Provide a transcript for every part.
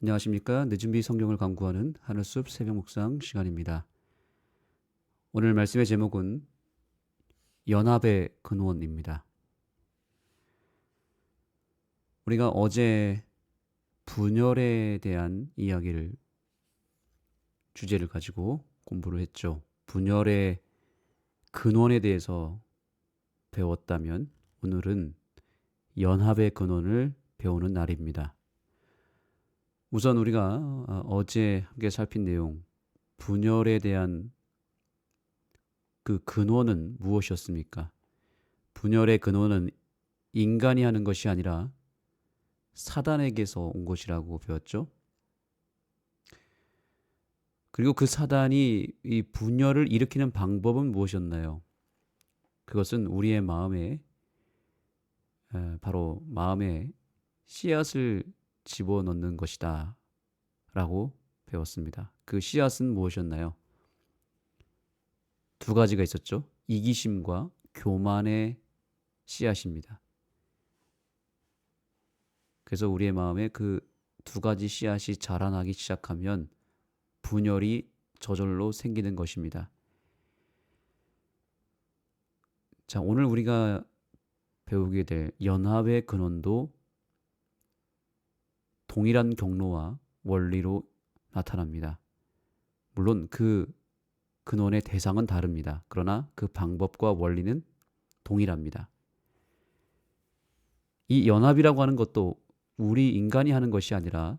안녕하십니까. 늦은비 성경을 강구하는 하늘숲 새벽 묵상 시간입니다. 오늘 말씀의 제목은 연합의 근원입니다. 우리가 어제 분열에 대한 이야기를 주제를 가지고 공부를 했죠. 분열의 근원에 대해서 배웠다면 오늘은 연합의 근원을 배우는 날입니다. 우선 우리가 어제 함께 살핀 내용, 분열에 대한 그 근원은 무엇이었습니까? 분열의 근원은 인간이 하는 것이 아니라 사단에게서 온 것이라고 배웠죠. 그리고 그 사단이 이 분열을 일으키는 방법은 무엇이었나요? 그것은 우리의 마음에 바로 마음에 씨앗을 집어넣는 것이다 라고 배웠습니다. 그 씨앗은 무엇이었나요? 두 가지가 있었죠. 이기심과 교만의 씨앗입니다. 그래서 우리의 마음에 그 두 가지 씨앗이 자라나기 시작하면 분열이 저절로 생기는 것입니다. 자, 오늘 우리가 배우게 될 연합의 근원도 동일한 경로와 원리로 나타납니다. 물론 그 근원의 대상은 다릅니다. 그러나 그 방법과 원리는 동일합니다. 이 연합이라고 하는 것도 우리 인간이 하는 것이 아니라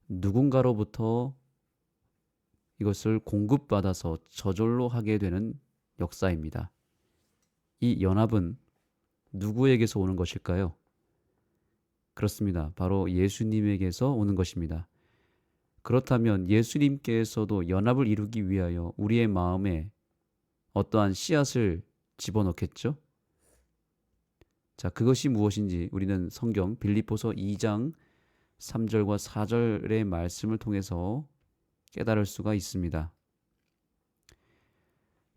누군가로부터 이것을 공급받아서 저절로 하게 되는 역사입니다. 이 연합은 누구에게서 오는 것일까요? 그렇습니다. 바로 예수님에게서 오는 것입니다. 그렇다면 예수님께서도 연합을 이루기 위하여 우리의 마음에 어떠한 씨앗을 집어넣겠죠? 자, 그것이 무엇인지 우리는 성경 빌립보서 2장 3절과 4절의 말씀을 통해서 깨달을 수가 있습니다.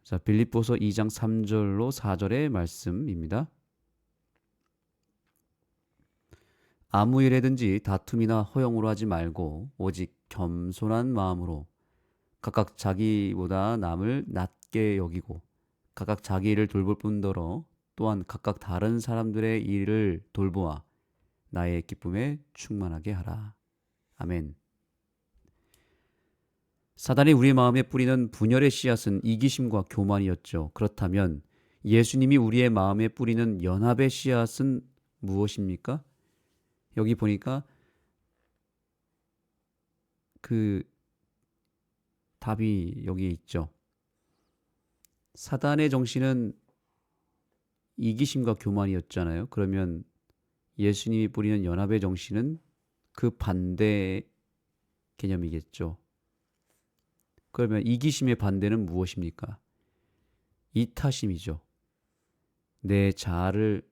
자, 빌립보서 2장 3절로 4절의 말씀입니다. 아무 일에든지 다툼이나 허용으로 하지 말고 오직 겸손한 마음으로 각각 자기보다 남을 낮게 여기고 각각 자기 일을 돌볼 뿐더러 또한 각각 다른 사람들의 일을 돌보아 나의 기쁨에 충만하게 하라. 아멘. 사단이 우리 마음에 뿌리는 분열의 씨앗은 이기심과 교만이었죠. 그렇다면 예수님이 우리의 마음에 뿌리는 연합의 씨앗은 무엇입니까? 여기 보니까 그 답이 여기 있죠. 사단의 정신은 이기심과 교만이었잖아요. 그러면 예수님이 뿌리는 연합의 정신은 그 반대 개념이겠죠. 그러면 이기심의 반대는 무엇입니까? 이타심이죠. 내 자아를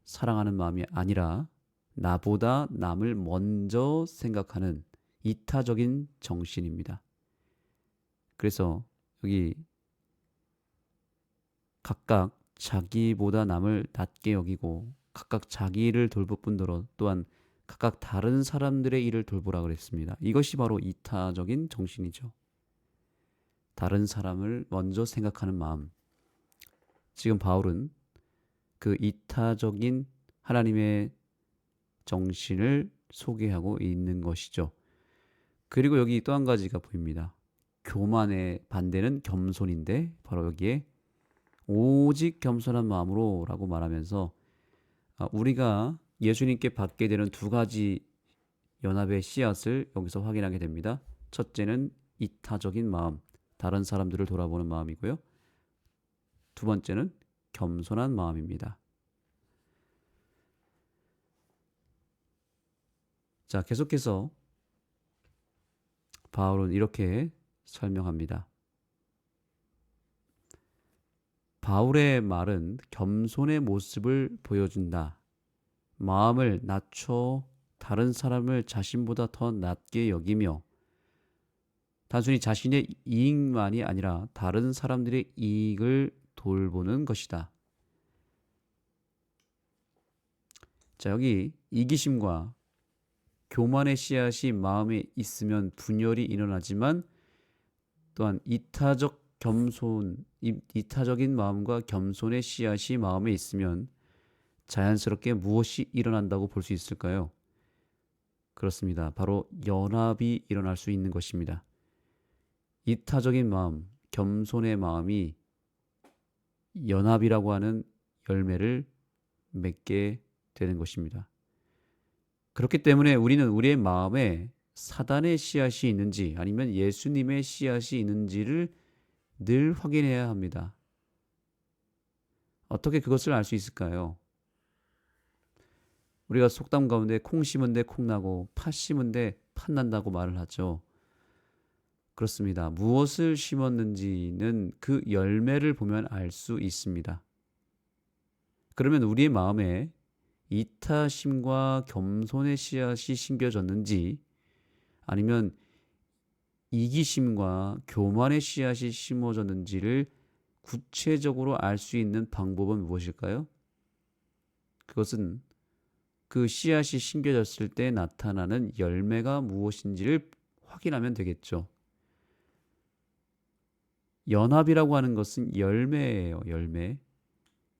사랑하는 마음이 아니라 나보다 남을 먼저 생각하는 이타적인 정신입니다. 그래서 여기 각각 자기보다 남을 낮게 여기고 각각 자기 일을 돌볼 뿐더러 또한 각각 다른 사람들의 일을 돌보라 그랬습니다. 이것이 바로 이타적인 정신이죠. 다른 사람을 먼저 생각하는 마음. 지금 바울은 그 이타적인 하나님의 정신을 소개하고 있는 것이죠. 그리고 여기 또 한 가지가 보입니다. 교만의 반대는 겸손인데 바로 여기에 오직 겸손한 마음으로 라고 말하면서 우리가 예수님께 받게 되는 두 가지 연합의 씨앗을 여기서 확인하게 됩니다. 첫째는 이타적인 마음, 다른 사람들을 돌아보는 마음이고요. 두 번째는 겸손한 마음입니다. 자, 계속해서 바울은 이렇게 설명합니다. 바울의 말은 겸손의 모습을 보여준다. 마음을 낮춰 다른 사람을 자신보다 더 낮게 여기며 단순히 자신의 이익만이 아니라 다른 사람들의 이익을 돌보는 것이다. 자, 여기 이기심과 교만의 씨앗이 마음에 있으면 분열이 일어나지만 또한 이타적인 마음과 겸손의 씨앗이 마음에 있으면 자연스럽게 무엇이 일어난다고 볼 수 있을까요? 그렇습니다. 바로 연합이 일어날 수 있는 것입니다. 이타적인 마음, 겸손의 마음이 연합이라고 하는 열매를 맺게 되는 것입니다. 그렇기 때문에 우리는 우리의 마음에 사단의 씨앗이 있는지 아니면 예수님의 씨앗이 있는지를 늘 확인해야 합니다. 어떻게 그것을 알 수 있을까요? 우리가 속담 가운데 콩 심은 데 콩 나고 팥 심은 데 팥 난다고 말을 하죠. 그렇습니다. 무엇을 심었는지는 그 열매를 보면 알 수 있습니다. 그러면 우리의 마음에 이타심과 겸손의 씨앗이 심겨졌는지 아니면 이기심과 교만의 씨앗이 심어졌는지를 구체적으로 알 수 있는 방법은 무엇일까요? 그것은 그 씨앗이 심겨졌을 때 나타나는 열매가 무엇인지를 확인하면 되겠죠. 연합이라고 하는 것은 열매예요, 열매.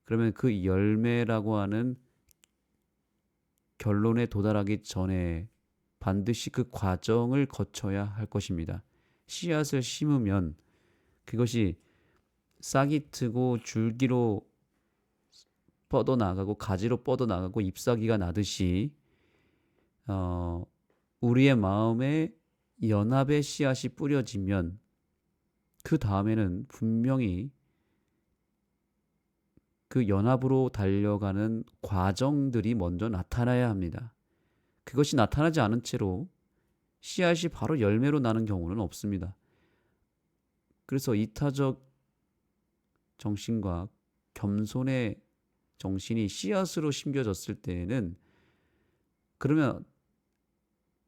그러면 그 열매라고 하는 결론에 도달하기 전에 반드시 그 과정을 거쳐야 할 것입니다. 씨앗을 심으면 그것이 싹이 트고 줄기로 뻗어나가고 가지로 뻗어나가고 잎사귀가 나듯이 우리의 마음에 연합의 씨앗이 뿌려지면 그 다음에는 분명히 그 연합으로 달려가는 과정들이 먼저 나타나야 합니다. 그것이 나타나지 않은 채로 씨앗이 바로 열매로 나는 경우는 없습니다. 그래서 이타적 정신과 겸손의 정신이 씨앗으로 심겨졌을 때에는 그러면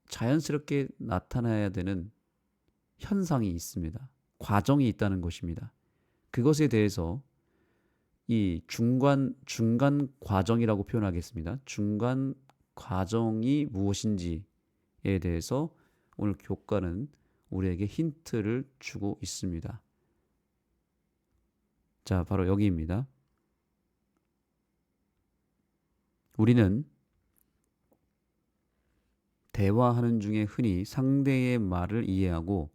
자연스럽게 나타나야 되는 현상이 있습니다. 과정이 있다는 것입니다. 그것에 대해서 이 중간 과정이라고 표현하겠습니다. 중간 과정이 무엇인지에 대해서 오늘 교과는 우리에게 힌트를 주고 있습니다. 자, 바로 여기입니다. 우리는 대화하는 중에 흔히 상대의 말을 이해하고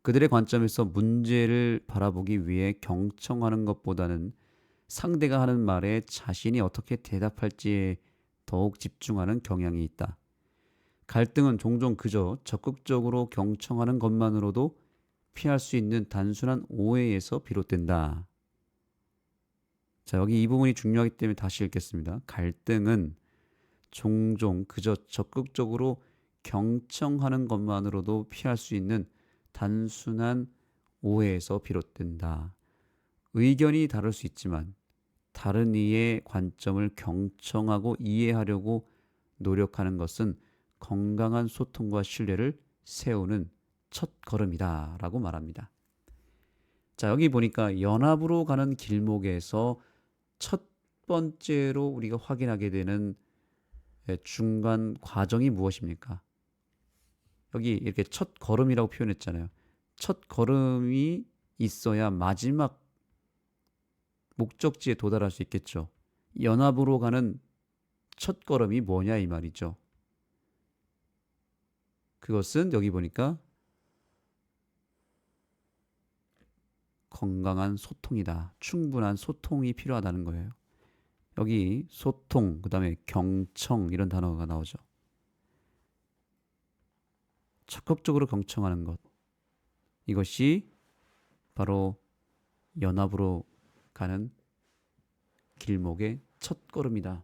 그들의 관점에서 문제를 바라보기 위해 경청하는 것보다는 상대가 하는 말에 자신이 어떻게 대답할지에 더욱 집중하는 경향이 있다. 갈등은 종종 그저 적극적으로 경청하는 것만으로도 피할 수 있는 단순한 오해에서 비롯된다. 자, 여기 이 부분이 중요하기 때문에 다시 읽겠습니다. 갈등은 종종 그저 적극적으로 경청하는 것만으로도 피할 수 있는 단순한 오해에서 비롯된다. 의견이 다를 수 있지만 다른 이의 관점을 경청하고 이해하려고 노력하는 것은 건강한 소통과 신뢰를 세우는 첫 걸음이다 라고 말합니다. 자, 여기 보니까 연합으로 가는 길목에서 첫 번째로 우리가 확인하게 되는 중간 과정이 무엇입니까? 여기 이렇게 첫 걸음이라고 표현했잖아요. 첫 걸음이 있어야 마지막 목적지에 도달할 수 있겠죠. 연합으로 가는 첫 걸음이 뭐냐 이 말이죠. 그것은 여기 보니까 건강한 소통이다. 충분한 소통이 필요하다는 거예요. 여기 소통, 그 다음에 경청 이런 단어가 나오죠. 적극적으로 경청하는 것. 이것이 바로 연합으로 가는 길목의 첫 걸음이다.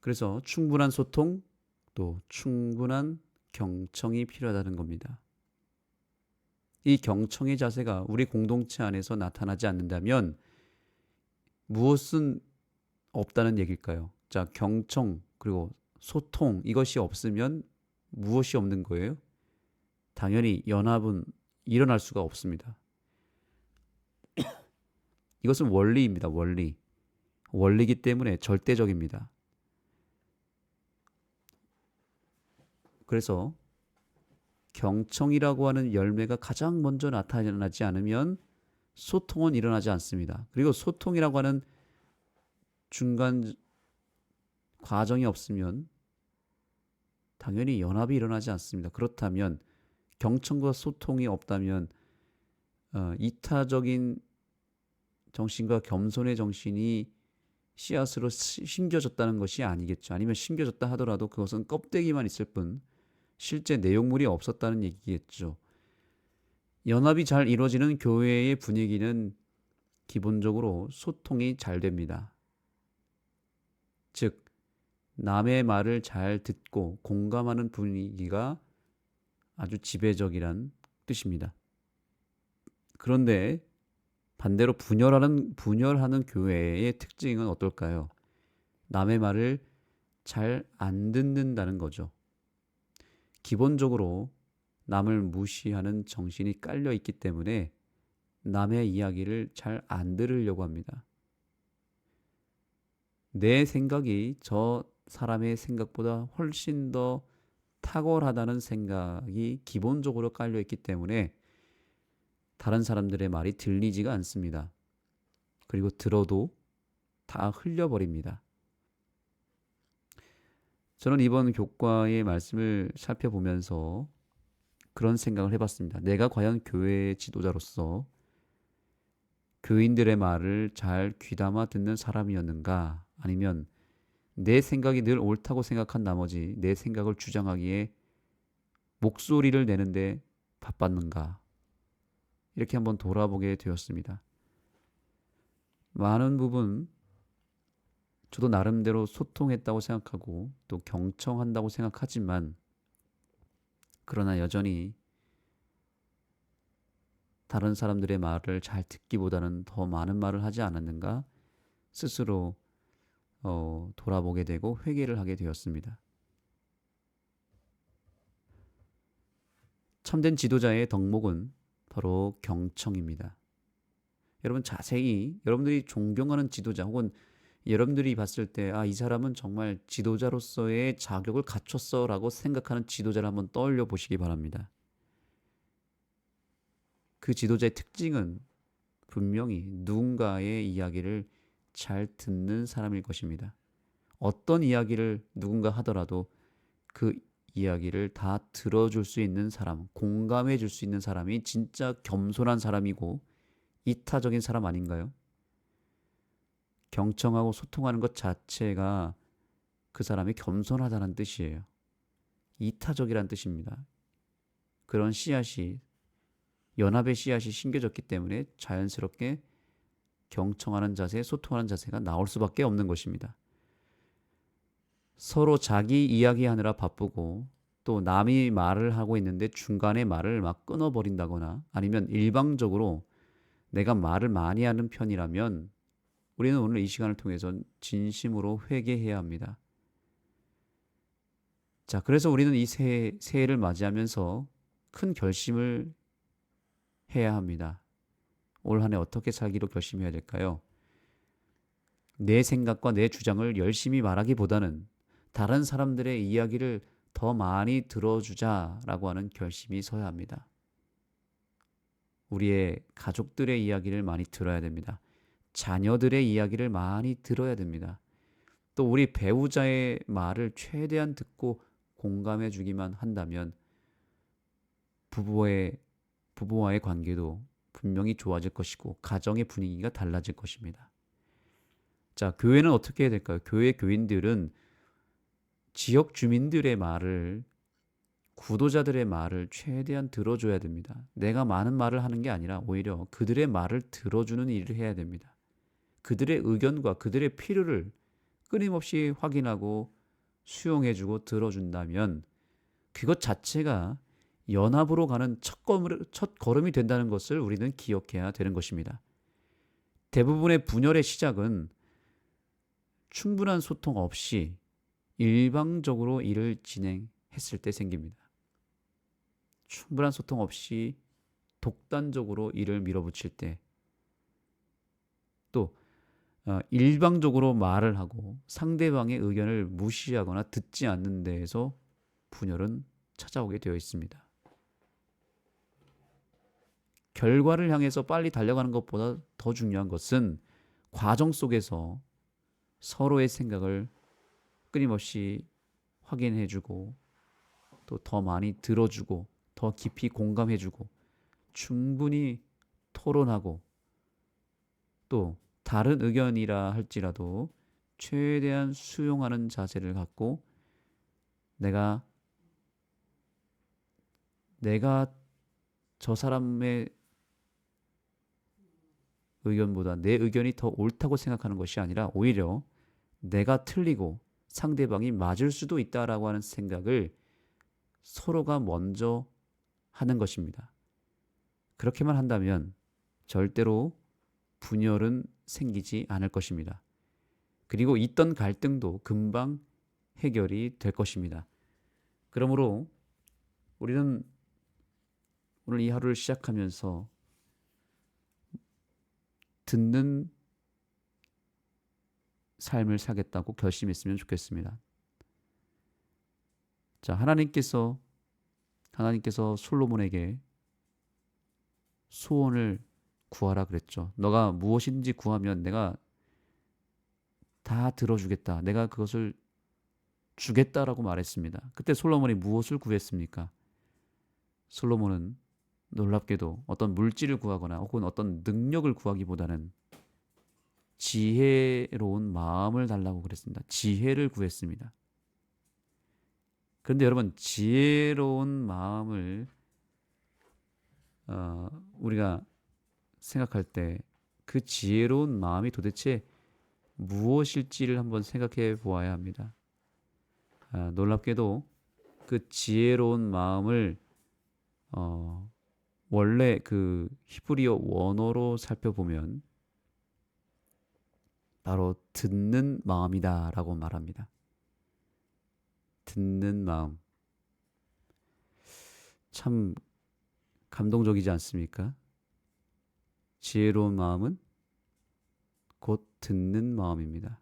그래서 충분한 소통, 또 충분한 경청이 필요하다는 겁니다. 이 경청의 자세가 우리 공동체 안에서 나타나지 않는다면 무엇은 없다는 얘기일까요? 자, 경청 그리고 소통 이것이 없으면 무엇이 없는 거예요? 당연히 연합은 일어날 수가 없습니다. 이것은 원리입니다. 원리. 원리이기 때문에 절대적입니다. 그래서 경청이라고 하는 열매가 가장 먼저 나타나지 않으면 소통은 일어나지 않습니다. 그리고 소통이라고 하는 중간 과정이 없으면 당연히 연합이 일어나지 않습니다. 그렇다면 경청과 소통이 없다면 이타적인 정신과 겸손의 정신이 씨앗으로 심겨졌다는 것이 아니겠죠. 아니면 심겨졌다 하더라도 그것은 껍데기만 있을 뿐 실제 내용물이 없었다는 얘기겠죠. 연합이 잘 이루어지는 교회의 분위기는 기본적으로 소통이 잘 됩니다. 즉 남의 말을 잘 듣고 공감하는 분위기가 아주 지배적이란 뜻입니다. 그런데 반대로 분열하는 교회의 특징은 어떨까요? 남의 말을 잘 안 듣는다는 거죠. 기본적으로 남을 무시하는 정신이 깔려 있기 때문에 남의 이야기를 잘 안 들으려고 합니다. 내 생각이 저 사람의 생각보다 훨씬 더 탁월하다는 생각이 기본적으로 깔려 있기 때문에 다른 사람들의 말이 들리지가 않습니다. 그리고 들어도 다 흘려버립니다. 저는 이번 교과의 말씀을 살펴보면서 그런 생각을 해봤습니다. 내가 과연 교회의 지도자로서 교인들의 말을 잘 귀담아 듣는 사람이었는가? 아니면 내 생각이 늘 옳다고 생각한 나머지 내 생각을 주장하기에 목소리를 내는데 바빴는가? 이렇게 한번 돌아보게 되었습니다. 많은 부분 저도 나름대로 소통했다고 생각하고 또 경청한다고 생각하지만 그러나 여전히 다른 사람들의 말을 잘 듣기보다는 더 많은 말을 하지 않았는가 스스로 돌아보게 되고 회개를 하게 되었습니다. 참된 지도자의 덕목은 바로 경청입니다. 여러분 자세히 여러분들이 존경하는 지도자 혹은 여러분들이 봤을 때 이 사람은 정말 지도자로서의 자격을 갖췄어 라고 생각하는 지도자를 한번 떠올려 보시기 바랍니다. 그 지도자의 특징은 분명히 누군가의 이야기를 잘 듣는 사람일 것입니다. 어떤 이야기를 누군가 하더라도 그 이야기를 다 들어줄 수 있는 사람, 공감해 줄 수 있는 사람이 진짜 겸손한 사람이고 이타적인 사람 아닌가요? 경청하고 소통하는 것 자체가 그 사람이 겸손하다는 뜻이에요. 이타적이란 뜻입니다. 그런 씨앗이 연합의 씨앗이 심겨졌기 때문에 자연스럽게 경청하는 자세, 소통하는 자세가 나올 수밖에 없는 것입니다. 서로 자기 이야기하느라 바쁘고 또 남이 말을 하고 있는데 중간에 말을 막 끊어버린다거나 아니면 일방적으로 내가 말을 많이 하는 편이라면 우리는 오늘 이 시간을 통해서 진심으로 회개해야 합니다. 자, 그래서 우리는 이 새해를 맞이하면서 큰 결심을 해야 합니다. 올 한 해 어떻게 살기로 결심해야 될까요? 내 생각과 내 주장을 열심히 말하기보다는 다른 사람들의 이야기를 더 많이 들어주자라고 하는 결심이 서야 합니다. 우리의 가족들의 이야기를 많이 들어야 됩니다. 자녀들의 이야기를 많이 들어야 됩니다. 또 우리 배우자의 말을 최대한 듣고 공감해 주기만 한다면 부부와의 관계도 분명히 좋아질 것이고 가정의 분위기가 달라질 것입니다. 자, 교회는 어떻게 해야 될까요? 교회 교인들은 지역 주민들의 말을 구도자들의 말을 최대한 들어줘야 됩니다. 내가 많은 말을 하는 게 아니라 오히려 그들의 말을 들어주는 일을 해야 됩니다. 그들의 의견과 그들의 필요를 끊임없이 확인하고 수용해주고 들어준다면 그것 자체가 연합으로 가는 첫 걸음이 된다는 것을 우리는 기억해야 되는 것입니다. 대부분의 분열의 시작은 충분한 소통 없이 일방적으로 일을 진행했을 때 생깁니다. 충분한 소통 없이 독단적으로 일을 밀어붙일 때 또 일방적으로 말을 하고 상대방의 의견을 무시하거나 듣지 않는 데에서 분열은 찾아오게 되어 있습니다. 결과를 향해서 빨리 달려가는 것보다 더 중요한 것은 과정 속에서 서로의 생각을 끊임없이 확인해주고 또 더 많이 들어주고 더 깊이 공감해주고 충분히 토론하고 또 다른 의견이라 할지라도 최대한 수용하는 자세를 갖고 내가 저 사람의 의견보다 내 의견이 더 옳다고 생각하는 것이 아니라 오히려 내가 틀리고 상대방이 맞을 수도 있다라고 하는 생각을 서로가 먼저 하는 것입니다. 그렇게만 한다면 절대로 분열은 생기지 않을 것입니다. 그리고 있던 갈등도 금방 해결이 될 것입니다. 그러므로 우리는 오늘 이 하루를 시작하면서 듣는 삶을 살겠다고 결심했으면 좋겠습니다. 자, 하나님께서 솔로몬에게 소원을 구하라 그랬죠. 너가 무엇인지 구하면 내가 다 들어주겠다. 내가 그것을 주겠다라고 말했습니다. 그때 솔로몬이 무엇을 구했습니까? 솔로몬은 놀랍게도 어떤 물질을 구하거나 혹은 어떤 능력을 구하기보다는 지혜로운 마음을 달라고 그랬습니다. 지혜를 구했습니다. 그런데 여러분, 지혜로운 마음을 우리가 생각할 때 그 지혜로운 마음이 도대체 무엇일지를 한번 생각해 보아야 합니다. 놀랍게도 그 지혜로운 마음을 원래 그 히브리어 원어로 살펴보면 바로 듣는 마음이다라고 말합니다. 듣는 마음. 참 감동적이지 않습니까? 지혜로운 마음은 곧 듣는 마음입니다.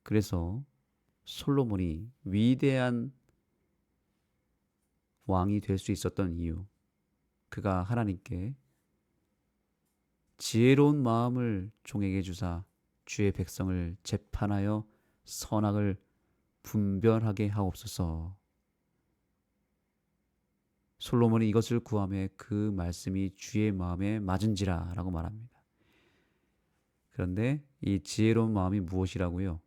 그래서 솔로몬이 위대한 왕이 될 수 있었던 이유, 그가 하나님께 지혜로운 마음을 종에게 주사 주의 백성을 재판하여 선악을 분별하게 하옵소서. 솔로몬이 이것을 구하며 그 말씀이 주의 마음에 맞은지라 라고 말합니다. 그런데 이 지혜로운 마음이 무엇이라고요?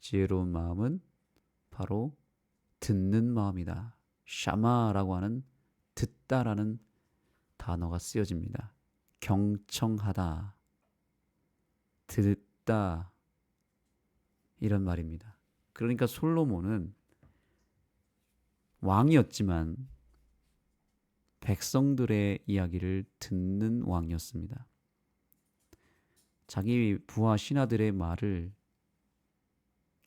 지혜로운 마음은 바로 듣는 마음이다. 샤마라고 하는 듣다라는 단어가 쓰여집니다. 경청하다, 듣다 이런 말입니다. 그러니까 솔로몬은 왕이었지만 백성들의 이야기를 듣는 왕이었습니다. 자기 부하 신하들의 말을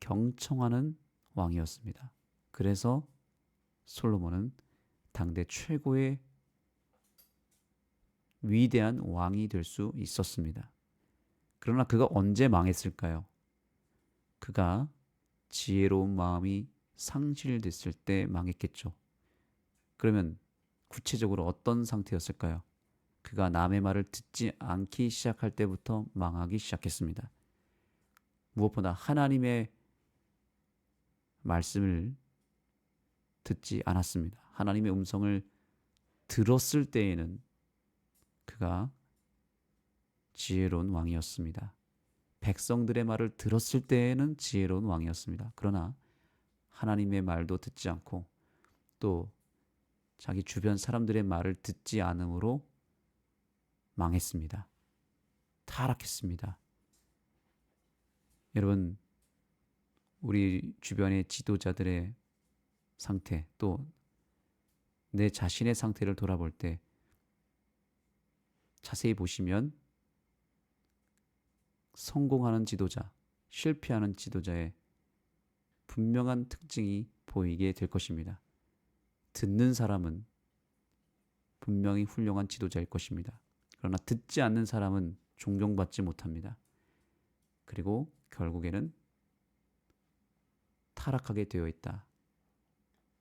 경청하는 왕이었습니다. 그래서 솔로몬은 당대 최고의 위대한 왕이 될 수 있었습니다. 그러나 그가 언제 망했을까요? 그가 지혜로운 마음이 상실됐을 때 망했겠죠. 그러면 구체적으로 어떤 상태였을까요? 그가 남의 말을 듣지 않기 시작할 때부터 망하기 시작했습니다. 무엇보다 하나님의 말씀을 듣지 않았습니다. 하나님의 음성을 들었을 때에는 그가 지혜로운 왕이었습니다. 백성들의 말을 들었을 때에는 지혜로운 왕이었습니다. 그러나 하나님의 말도 듣지 않고 또 자기 주변 사람들의 말을 듣지 않음으로 망했습니다. 타락했습니다. 여러분, 우리 주변의 지도자들의 상태, 또 내 자신의 상태를 돌아볼 때 자세히 보시면 성공하는 지도자, 실패하는 지도자의 분명한 특징이 보이게 될 것입니다. 듣는 사람은 분명히 훌륭한 지도자일 것입니다. 그러나 듣지 않는 사람은 존경받지 못합니다. 그리고 결국에는 타락하게 되어 있다.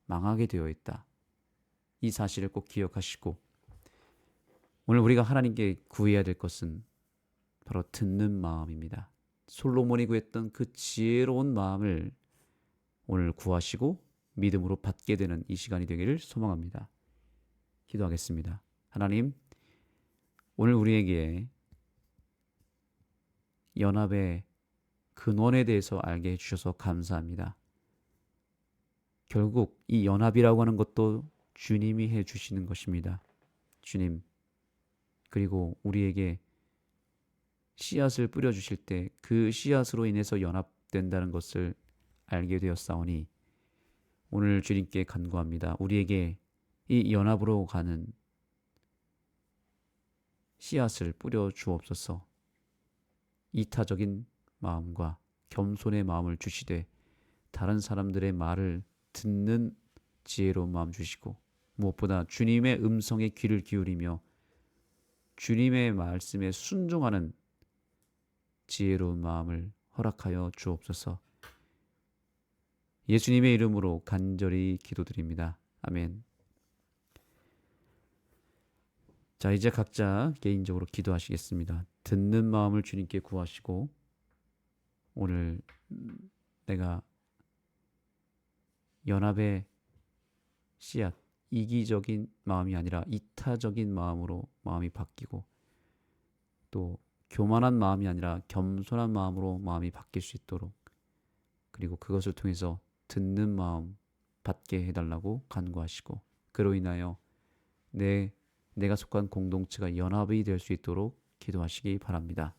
망하게 되어 있다. 이 사실을 꼭 기억하시고 오늘 우리가 하나님께 구해야 될 것은 바로 듣는 마음입니다. 솔로몬이 구했던 그 지혜로운 마음을 오늘 구하시고 믿음으로 받게 되는 이 시간이 되기를 소망합니다. 기도하겠습니다. 하나님, 오늘 우리에게 연합의 근원에 대해서 알게 해주셔서 감사합니다. 결국 이 연합이라고 하는 것도 주님이 해주시는 것입니다. 주님, 그리고 우리에게 씨앗을 뿌려주실 때 그 씨앗으로 인해서 연합된다는 것을 알게 되었사오니 오늘 주님께 간구합니다. 우리에게 이 연합으로 가는 씨앗을 뿌려 주옵소서. 이타적인 마음과 겸손의 마음을 주시되 다른 사람들의 말을 듣는 지혜로운 마음 주시고 무엇보다 주님의 음성에 귀를 기울이며 주님의 말씀에 순종하는 지혜로운 마음을 허락하여 주옵소서. 예수님의 이름으로 간절히 기도드립니다. 아멘. 자, 이제 각자 개인적으로 기도하시겠습니다. 듣는 마음을 주님께 구하시고 오늘 내가 연합의 씨앗, 이기적인 마음이 아니라 이타적인 마음으로 마음이 바뀌고 또 교만한 마음이 아니라 겸손한 마음으로 마음이 바뀔 수 있도록 그리고 그것을 통해서 듣는 마음 받게 해달라고 간구하시고 그로 인하여 내가 속한 공동체가 연합이 될 수 있도록 기도하시기 바랍니다.